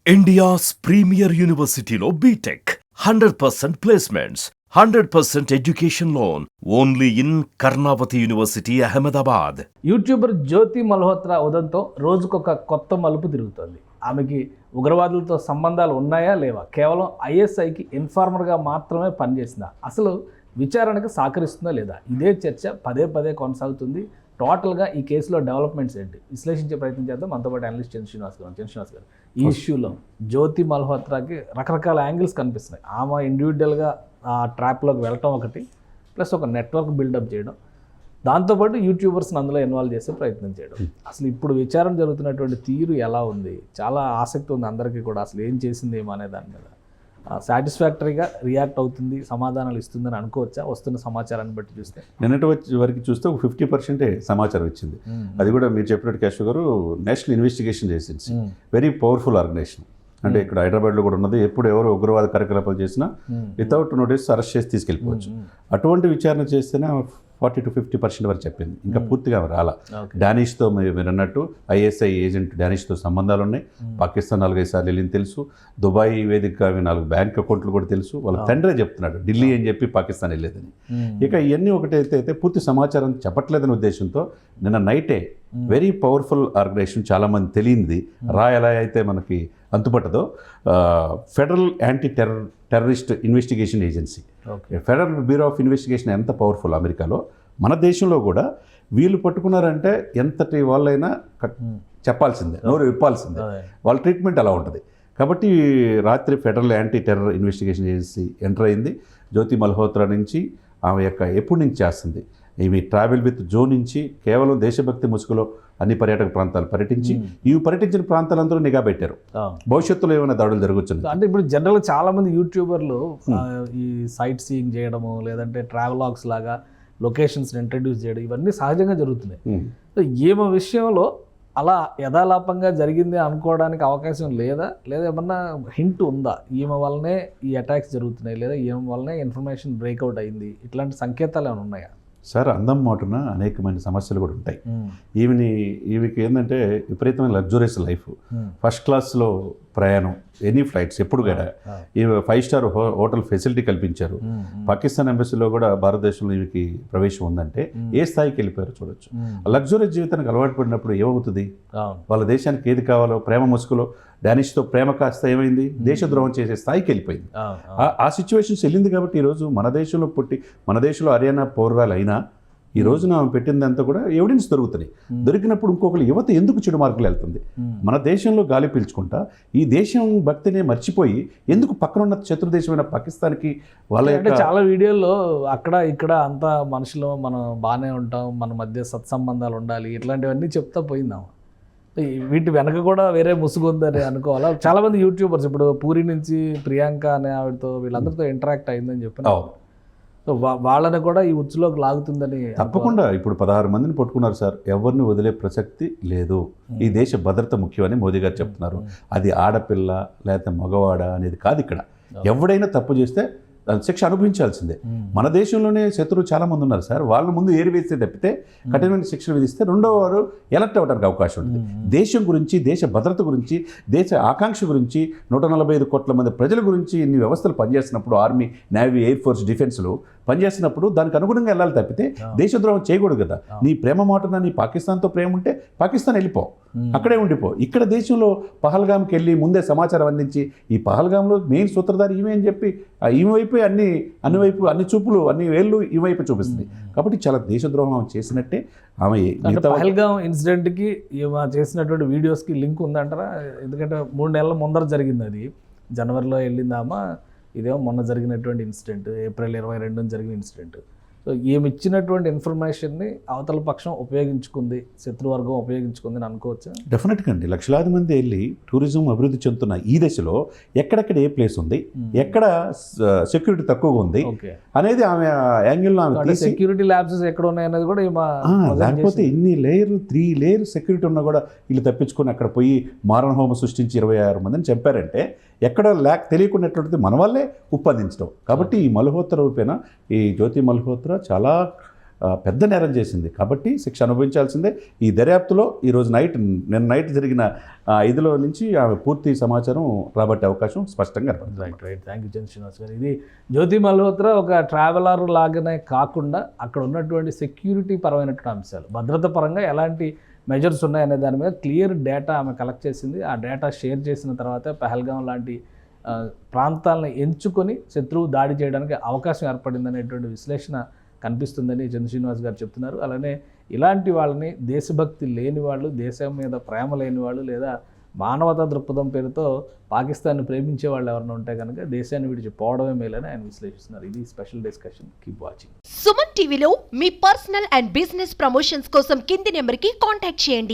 India's premier university lo BTech 100% placements, 100% education loan only in Karnavati University, Ahmedabad. YouTuber Jyoti Malhotra ఉదంతో రోజుకొక కొత్త మలుపు తిరుగుతోంది. ఆమెకి ఉగ్రవాదులతో సంబంధాలు ఉన్నాయా లేవా, కేవలం ఐఎస్ఐకి ఇన్ఫార్మర్గా మాత్రమే పనిచేసిందా, అసలు విచారణకు సహకరిస్తుందా లేదా, ఇదే చర్చ పదే పదే కొనసాగుతుంది. టోటల్గా ఈ కేసులో డెవలప్మెంట్స్ ఏంటి విశ్లేషించే ప్రయత్నం చేద్దాం. మనతో పాటు అనలిస్ట్ శ్రీనివాస్ గారు. ఈ ఇష్యూలో జ్యోతి మల్హోత్రాకి రకరకాల యాంగిల్స్ కనిపిస్తున్నాయి. ఆమె ఇండివిజువల్గా ఆ ట్రాప్లోకి వెళ్ళటం ఒకటి, ప్లస్ ఒక నెట్వర్క్ బిల్డప్ చేయడం, దాంతోపాటు యూట్యూబర్స్ని అందులో ఇన్వాల్వ్ చేసే ప్రయత్నం చేయడం. అసలు ఇప్పుడు విచారణ జరుగుతున్నటువంటి తీరు ఎలా ఉంది, చాలా ఆసక్తి ఉంది అందరికీ కూడా. అసలు ఏం చేసింది ఏమో అనే దాని మీద సాటిస్ఫాక్టరీగా రియాక్ట్ అవుతుంది, సమాధానాలు ఇస్తుందని అనుకోవచ్చా వస్తున్న సమాచారాన్ని బట్టి చూస్తే? నిన్నటి వరకు చూస్తే ఒక 50% సమాచారం ఇచ్చింది. అది కూడా మీరు చెప్పినట్టు Keshav garu, national investigation agency, very powerful organisation. అంటే ఇక్కడ హైదరాబాద్లో కూడా ఉన్నది. ఎప్పుడు ఎవరు ఉగ్రవాద కార్యకలాపాలు చేసినా వితౌట్ నోటీస్ అరెస్ట్ చేసి తీసుకెళ్ళిపోవచ్చు. అటువంటి విచారణ చేస్తేనే 40 to 50% వరకు చెప్పింది. ఇంకా పూర్తిగా రాలా. డానిష్తో మీరు అన్నట్టు ఐఎస్ఐ ఏజెంట్ డానిష్తో సంబంధాలు ఉన్నాయి. పాకిస్తాన్ 4-5 సార్లు వెళ్ళింది తెలుసు. దుబాయ్ వేదిక 4 బ్యాంక్ అకౌంట్లు కూడా తెలుసు. వాళ్ళ తండ్రే చెప్తున్నాడు ఢిల్లీ అని చెప్పి పాకిస్తాన్ వెళ్ళేదని. ఇక ఇవన్నీ ఒకటైతే పూర్తి సమాచారం చెప్పట్లేదనే ఉద్దేశంతో నిన్న నైటే వెరీ పవర్ఫుల్ ఆర్గనైజేషన్, చాలామంది తెలియంది ఎలా అయితే మనకి అంతుపట్టదో, federal anti terrorist investigation agency, federal bureau of investigation ఎంత పవర్ఫుల్ అమెరికాలో, మన దేశంలో కూడా వీళ్ళు పట్టుకున్నారంటే ఎంతటి వాళ్ళైనా చెప్పాల్సిందే, నోరు విప్పాల్సిందే. వాళ్ళ ట్రీట్మెంట్ అలా ఉంటుంది. కాబట్టి రాత్రి federal anti terror investigation agency enter అయింది. జ్యోతి మల్హోత్రా నుంచి ఆమె యొక్క ఎప్పటి నుంచి చేస్తుంది, ఇవి ట్రావెల్ విత్ జో నుంచి కేవలం దేశభక్తి ముసుగులో అన్ని పర్యాటక ప్రాంతాలు పర్యటించి, ఇవి పర్యటించిన ప్రాంతాలందరూ నిఘా పెట్టారు. భవిష్యత్తులో ఏమైనా దాడులు జరగచ్చు అంటే ఇప్పుడు జనరల్గా చాలామంది యూట్యూబర్లు ఈ సైట్ సీయింగ్ చేయడము, లేదంటే ట్రావెలాగ్స్ లాగా లొకేషన్స్ని ఇంట్రడ్యూస్ చేయడం, ఇవన్నీ సహజంగా జరుగుతున్నాయి. సో ఈమె విషయంలో అలా యథాలాపంగా జరిగింది అనుకోవడానికి అవకాశం లేదా ఏమన్నా హింట్ ఉందా? ఈమె వల్లనే ఈ అటాక్స్ జరుగుతున్నాయి, లేదా ఈమె వల్లనే ఇన్ఫర్మేషన్ బ్రేక్అవుట్ అయింది, ఇట్లాంటి సంకేతాలు ఏమైనా ఉన్నాయా? సార్, అందం మాటున అనేకమైన సమస్యలు కూడా ఉంటాయి. ఈమెకి ఏంటంటే విపరీతమైన లగ్జూరియస్ లైఫ్, ఫస్ట్ క్లాస్లో ప్రయాణం, ఎనీ ఫ్లైట్స్ ఎప్పుడు కూడా, ఈ 5 స్టార్ హోటల్ ఫెసిలిటీ కల్పించారు. పాకిస్తాన్ ఎంబసీలో కూడా భారతదేశంలో ఈమెకి ప్రవేశం ఉందంటే ఏ స్థాయికి వెళ్ళిపోయారో చూడొచ్చు. లగ్జూరియస్ జీవితానికి అలవాటు పడినప్పుడు ఏమవుతుంది, వాళ్ళ దేశానికి ఏది కావాలో ప్రేమ ముసుగులో డానిష్తో ప్రేమ కాస్త ఏమైంది, దేశద్రోహం చేసే స్థాయికి వెళ్ళిపోయింది. ఆ సిచ్యువేషన్స్ వెళ్ళింది. కాబట్టి ఈరోజు మన దేశంలో పుట్టి మన దేశంలో హర్యానా పౌరురాలు అయినా ఈ రోజున ఆమె పెట్టిందంతా కూడా ఎవిడెన్స్ దొరుకుతున్నాయి. దొరికినప్పుడు ఇంకొకరు యువత ఎందుకు చెడు మార్కులు వెళ్తుంది? మన దేశంలో గాలి పీల్చుకుంటా ఈ దేశం భక్తినే మర్చిపోయి ఎందుకు పక్కనున్న శత్రుదేశమైన పాకిస్తాన్కి వాళ్ళ చాలా వీడియోల్లో అక్కడ ఇక్కడ అంతా మనుషులు మనం బాగానే ఉంటాం, మన మధ్య సత్సంబంధాలు ఉండాలి, ఇట్లాంటివన్నీ చెప్తా పోయిందాం. వీటి వెనక కూడా వేరే ముసుగు ఉందని అనుకోవాలా? చాలామంది యూట్యూబర్స్ ఇప్పుడు పూరి నుంచి ప్రియాంక అనే ఆవిడతో వీళ్ళందరితో ఇంటరాక్ట్ అయిందని చెప్పి సో వాళ్ళని కూడా ఈ ఉచ్చులోకి లాగుతుందని. తప్పకుండా ఇప్పుడు 16 మందిని పట్టుకున్నారు సార్. ఎవరిని వదిలే ప్రసక్తి లేదు. ఈ దేశ భద్రత ముఖ్యమని మోదీ గారు చెప్తున్నారు. అది ఆడపిల్ల లేకపోతే మగవాడ అనేది కాదు. ఇక్కడ ఎవడైనా తప్పు చేస్తే శిక్ష అనుభవించాల్సిందే. మన దేశంలోనే శత్రువులు చాలామంది ఉన్నారు సార్. వాళ్ళ ముందు ఏరివేస్తే తప్పితే కఠినమైన శిక్షలు విధిస్తే రెండో వారు ఎలక్ట్ అవ్వడానికి అవకాశం ఉంటుంది. దేశం గురించి, దేశ భద్రత గురించి, దేశ ఆకాంక్ష గురించి, 145 కోట్ల మంది ప్రజల గురించి ఇన్ని వ్యవస్థలు పనిచేస్తున్నప్పుడు, ఆర్మీ, నేవీ, ఎయిర్ ఫోర్స్, డిఫెన్స్లో పనిచేస్తున్నప్పుడు దానికి అనుగుణంగా వెళ్ళాలి తప్పితే దేశద్రోహం చేయకూడదు కదా. నీ ప్రేమ మాటన నీ పాకిస్తాన్తో ప్రేమ ఉంటే పాకిస్తాన్ వెళ్ళిపో, అక్కడే ఉండిపో. ఇక్కడ దేశంలో పహల్గామ్కి వెళ్ళి ముందే సమాచారం అందించి ఈ పహల్గామ్లో మెయిన్ సూత్రధారి ఈమె అని చెప్పి ఈమె వైపు అన్ని చూపులు, అన్ని వేళ్ళు ఈ వైపు చూపిస్తుంది. కాబట్టి చాలా దేశద్రోహం ఆమె చేసినట్టే. ఆమె పహల్గామ్ ఇన్సిడెంట్కి చేసినటువంటి వీడియోస్కి లింక్ ఉందంటారా? ఎందుకంటే 3 నెలల ముందర జరిగింది, అది జనవరిలో వెళ్ళిందామా, ఇదేమో మొన్న జరిగినటువంటి ఇన్సిడెంట్, ఏప్రిల్ 22న జరిగిన ఇన్సిడెంట్. సో ఏమి ఇచ్చినటువంటి ఇన్ఫర్మేషన్ని అవతల పక్షం ఉపయోగించుకుంది, శత్రువర్గం ఉపయోగించుకుంది అని అనుకోవచ్చు. డెఫినెట్గా అండి. లక్షలాది మంది వెళ్ళి టూరిజం అభివృద్ధి చెందుతున్న ఈ దశలో ఎక్కడెక్కడ ఏ ప్లేస్ ఉంది, ఎక్కడ సెక్యూరిటీ తక్కువగా ఉంది అనేది ఆమె యాంగిల్లో ఆమె సెక్యూరిటీ ల్యాబ్సెస్ ఎక్కడ ఉన్నాయనేది కూడా లేకపోతే ఇన్ని 3 లేయర్ సెక్యూరిటీ ఉన్నా కూడా వీళ్ళు తప్పించుకొని అక్కడ పోయి మారణ హోమం సృష్టించి 26 మందిని చంపారంటే ఎక్కడ తెలియకున్నటువంటిది మన వల్లే ఉత్పాదించడం. కాబట్టి ఈ మల్హోత్రా రూపేణ, ఈ జ్యోతి మల్హోత్రా చాలా పెద్ద నేరం చేసింది కాబట్టి శిక్ష అనుభవించాల్సిందే. ఈ దర్యాప్తులో నిన్న నైట్ జరిగిన ఇదిలో నుంచి ఆమె పూర్తి సమాచారం రాబట్టే అవకాశం స్పష్టంగా కనపడుతుంది. రైట్. థ్యాంక్ యూ చంద్రశ్రీనివాస్ గారు. ఇది జ్యోతి మల్హోత్రా ఒక ట్రావెలర్ లాగానే కాకుండా అక్కడ ఉన్నటువంటి సెక్యూరిటీ పరమైనటువంటి అంశాలు, భద్రత పరంగా ఎలాంటి మెజర్స్ ఉన్నాయనే దాని మీద క్లియర్ డేటా ఆమె కలెక్ట్ చేసింది. ఆ డేటా షేర్ చేసిన తర్వాత పహల్గాం లాంటి ప్రాంతాలను ఎంచుకొని శత్రువు దాడి చేయడానికి అవకాశం ఏర్పడిందనేటువంటి విశ్లేషణ కనిపిస్తుందని చంద్రశ్రీనివాస్ గారు చెప్తున్నారు. అలానే ఇలాంటి వాళ్ళని దేశభక్తి లేని వాళ్ళు, దేశం మీద ప్రేమ లేని వాళ్ళు, లేదా మానవతా దృక్పథం పేరుతో పాకిస్తాన్ని ప్రేమించే వాళ్ళు ఎవరైనా ఉంటే కనుక దేశాన్ని విడిచిపోవడమే మేలని ఆయన విశ్లేషిస్తున్నారు. ఇది special discussion. Keep watching. Suman టీవీలో మీ పర్సనల్ అండ్ బిజినెస్ ప్రమోషన్స్ కోసం కింది నెంబర్కి కాంటాక్ట్ చేయండి.